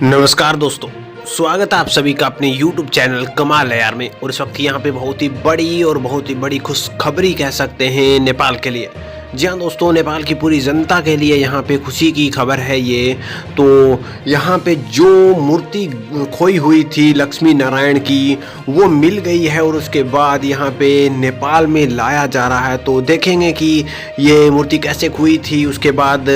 नमस्कार दोस्तों, स्वागत है आप सभी का अपने YouTube चैनल कमाल है यार में। और इस वक्त यहाँ पे बहुत ही बड़ी खुशखबरी कह सकते हैं नेपाल के लिए। जी हाँ दोस्तों, नेपाल की पूरी जनता के लिए यहाँ पे खुशी की खबर है ये। तो यहाँ पे जो मूर्ति खोई हुई थी लक्ष्मी नारायण की, वो मिल गई है और उसके बाद यहाँ पे नेपाल में लाया जा रहा है। तो देखेंगे कि ये मूर्ति कैसे खोई थी, उसके बाद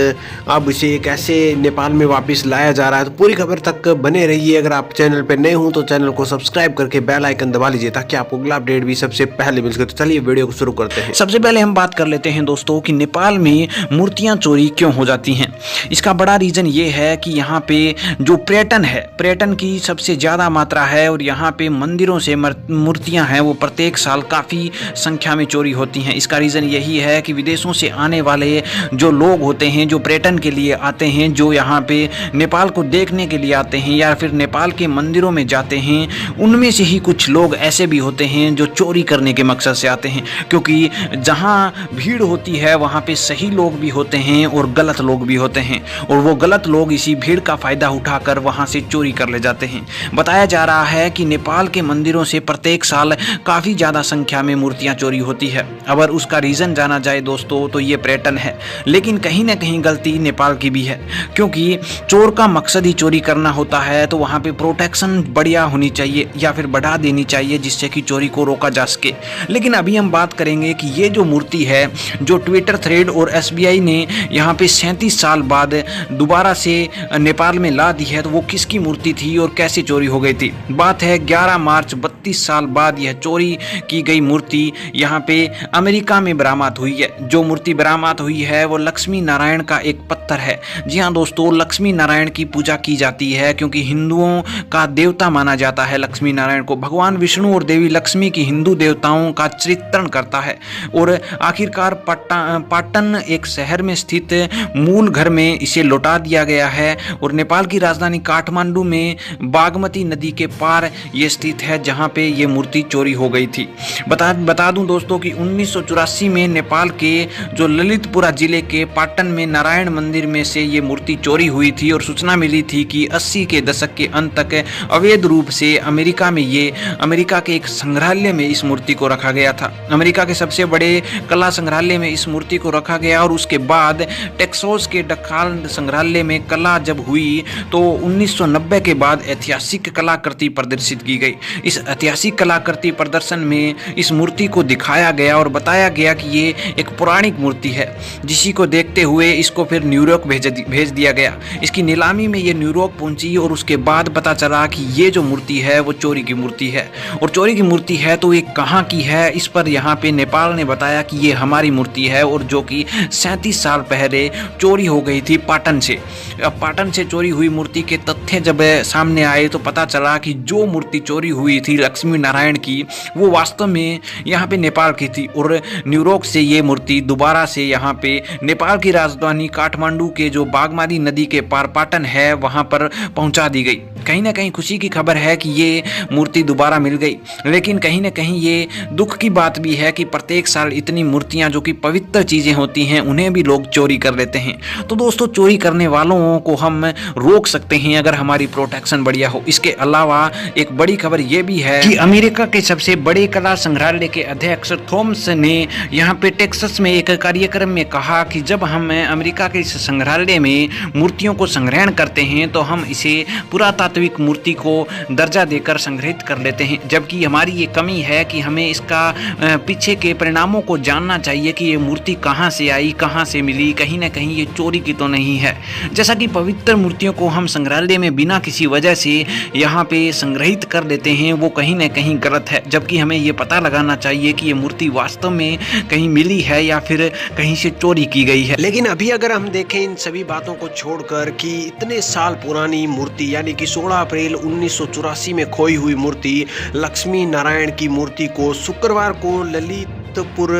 अब इसे कैसे नेपाल में वापस लाया जा रहा है। तो पूरी खबर तक बने रहिए। अगर आप चैनल पर नए हों तो चैनल को सब्सक्राइब करके बेल आइकन दबा लीजिए ताकि आपको अगला अपडेट भी सबसे पहले मिल सके। तो चलिए वीडियो को शुरू करते हैं। सबसे पहले हम बात कर लेते हैं दोस्तों कि नेपाल में मूर्तियां चोरी क्यों हो जाती हैं। इसका बड़ा रीजन ये है कि यहाँ पे जो पर्यटन है, पर्यटन की सबसे ज़्यादा मात्रा है और यहाँ पे मंदिरों से मूर्तियां हैं वो प्रत्येक साल काफ़ी संख्या में चोरी होती हैं। इसका रीज़न यही है कि विदेशों से आने वाले जो लोग होते हैं, जो पर्यटन के लिए आते हैं, जो यहाँ पे नेपाल को देखने के लिए आते हैं या फिर नेपाल के मंदिरों में जाते हैं, उनमें से ही कुछ लोग ऐसे भी होते हैं जो चोरी करने के मकसद से आते हैं। क्योंकि जहाँ भीड़ होती है वहाँ पे सही लोग भी होते हैं और गलत लोग भी होते हैं, और वो गलत लोग इसी भीड़ का फ़ायदा उठाकर वहाँ से चोरी कर ले जाते हैं। बताया जा रहा है कि नेपाल के मंदिरों से प्रत्येक साल काफ़ी ज़्यादा संख्या में मूर्तियाँ चोरी होती है। अगर उसका रीज़न जाना जाए दोस्तों तो ये पर्यटन है, लेकिन कहीं ना कहीं गलती नेपाल की भी है। क्योंकि चोर का मकसद ही चोरी करना होता है, तो वहाँ पे प्रोटेक्शन बढ़िया होनी चाहिए या फिर बढ़ा देनी चाहिए जिससे कि चोरी को रोका जा सके। लेकिन अभी हम बात करेंगे कि ये जो मूर्ति है, जो ट्विटर थ्रेड और SBI ने यहाँ पे 37 साल बाद दोबारा से नेपाल में ला दी है, तो वो किसकी मूर्ति थी और कैसे चोरी हो गई थी। बात है 11 मार्च 32 साल बाद यह चोरी की गई मूर्ति यहाँ पे अमेरिका में बरामद हुई है। जो मूर्ति बरामद हुई है वो लक्ष्मी नारायण का एक पत्थर है। जी हाँ दोस्तों, लक्ष्मी नारायण की पूजा की जाती है क्योंकि हिंदुओं का देवता माना जाता है लक्ष्मी नारायण को। भगवान विष्णु और देवी लक्ष्मी की हिंदू देवताओं का चित्रण करता है। और आखिरकार पाटन एक शहर में स्थित मूल घर में इसे लौटा दिया गया है और नेपाल की राजधानी काठमांडू में बागमती नदी के पार ये स्थित है जहां पे ये मूर्ति चोरी हो गई थी। बता दूं दोस्तों कि 1984 में नेपाल के जो ललितपुरा जिले के पाटन में नारायण मंदिर में से ये मूर्ति चोरी हुई थी और सूचना मिली थी कि 80 के दशक के अंत तक अवैध रूप से अमेरिका के एक संग्रहालय में इस मूर्ति को रखा गया था। अमेरिका के सबसे बड़े कला संग्रहालय में इस मूर्ति को रखा गया और उसके बाद टेक्सास के डकाल संग्रहालय में कला जब हुई तो 1990 के बाद ऐतिहासिक कलाकृति प्रदर्शित की गई। इस ऐतिहासिक कलाकृति प्रदर्शन में इस मूर्ति को दिखाया गया और बताया गया कि ये एक पौराणिक मूर्ति है, जिसी को देखते हुए इसको फिर न्यूयॉर्क भेज दिया गया। इसकी नीलामी में ये न्यूयॉर्क पहुंची और उसके बाद पता चला कि ये जो मूर्ति है वो चोरी की मूर्ति है। और चोरी की मूर्ति है तो ये कहाँ की है, इस पर यहाँ पे नेपाल ने बताया कि ये हमारी मूर्ति है और जो कि 37 साल पहले चोरी हो गई थी पाटन से। अब पाटन से चोरी हुई मूर्ति के तथ्य जब सामने आए तो पता चला कि जो मूर्ति चोरी हुई थी लक्ष्मी नारायण की, वो वास्तव में यहाँ पे नेपाल की थी और न्यूयॉर्क से ये मूर्ति दोबारा से यहाँ पे नेपाल की राजधानी काठमांडू के जो बागमती नदी के पार पाटन है वहाँ पर पहुँचा दी गई। कहीं ना कहीं खुशी की खबर है कि ये मूर्ति दोबारा मिल गई, लेकिन कहीं ना कहीं ये दुख की बात भी है कि प्रत्येक साल इतनी मूर्तियां जो कि पवित्र चीज़ें होती हैं उन्हें भी लोग चोरी कर लेते हैं। तो दोस्तों, चोरी करने वालों को हम रोक सकते हैं अगर हमारी प्रोटेक्शन बढ़िया हो। इसके अलावा एक बड़ी खबर ये भी है कि अमेरिका के सबसे बड़े कला संग्रहालय के अध्यक्ष थॉमस ने यहाँ पे टेक्सास में एक कार्यक्रम में कहा कि जब हम अमेरिका के इस संग्रहालय में मूर्तियों को संग्रहण करते हैं तो हम इसे पुरातात्विक मूर्ति को दर्जा देकर संग्रहित कर लेते हैं, जबकि हमारी ये कमी है कि हमें इसका पीछे के परिणामों को जानना चाहिए कि ये मूर्ति कहाँ से आई, कहाँ से मिली, कहीं ना कहीं ये चोरी की तो नहीं है। जैसा कि पवित्र मूर्तियों को हम संग्रहालय में बिना किसी वजह से यहाँ पे संग्रहित कर लेते हैं, वो कहीं ना कहीं गलत है, जबकि हमें ये पता लगाना चाहिए कि ये मूर्ति वास्तव में कहीं मिली है या फिर कहीं से चोरी की गई है। लेकिन अभी अगर हम देखें इन सभी बातों को छोड़कर कि इतने साल पुरानी मूर्ति यानी कि 16 अप्रैल 1984 में खोई हुई मूर्ति लक्ष्मी नारायण की मूर्ति को शुक्रवार को ललित भरतपुर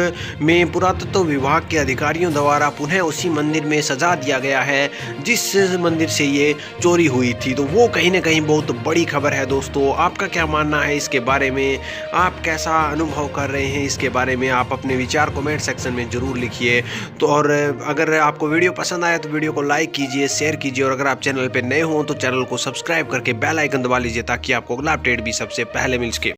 में पुरातत्व विभाग के अधिकारियों द्वारा पुनः उसी मंदिर में सजा दिया गया है जिस मंदिर से ये चोरी हुई थी। तो वो कहीं ना कहीं बहुत बड़ी खबर है दोस्तों। आपका क्या मानना है इसके बारे में, आप कैसा अनुभव कर रहे हैं इसके बारे में, आप अपने विचार कमेंट सेक्शन में ज़रूर लिखिए। तो और अगर आपको वीडियो पसंद आया तो वीडियो को लाइक कीजिए, शेयर कीजिए, और अगर आप चैनल पर नए हों तो चैनल को सब्सक्राइब करके बेल आइकन दबा लीजिए ताकि आपको अगला अपडेट भी सबसे पहले मिल सके।